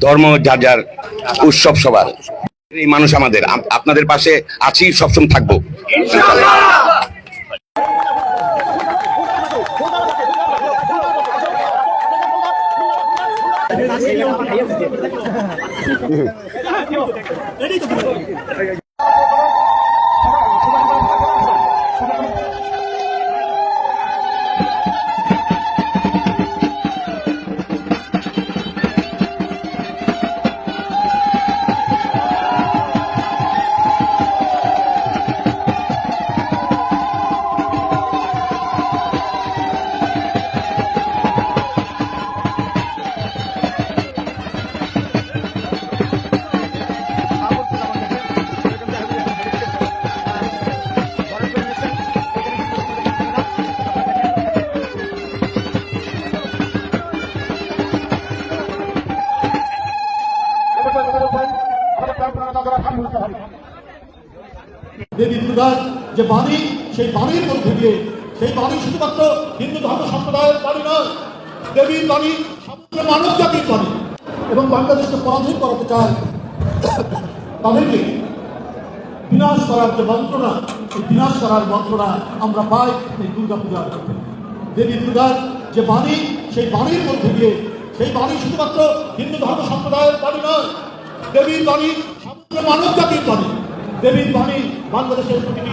ধর্ম যার যার, উৎসব সবার। এই মানুষ আমাদের, আপনাদের পাশে আছি, সবসময় থাকবো। দেবী দুর্গার যে বাণী, সেই বাণীর মধ্যে দিয়ে, সেই বাণী শুধুমাত্র হিন্দু ধর্ম সম্প্রদায়ের বাণী নয়, দেবীর বাণী সমগ্র মানব জাতির বাণী। এবং বাংলাদেশকে পরাধীন করাতে চায়, তাদেরকে বিনাশ করার যে মন্ত্রণা, এই বিনাশ করার মন্ত্রণা আমরা পাই এই দুর্গা পূজার মধ্যে। দেবী দুর্গার যে বাণী, সেই বাণীর মধ্যে দিয়ে, সেই বাণী শুধুমাত্র হিন্দু ধর্ম সম্প্রদায়ের বাণী নয়, দেবীর বাণী সমগ্র মানব জাতির বাণী। দেবীর বাণী বাংলাদেশের প্রতিটি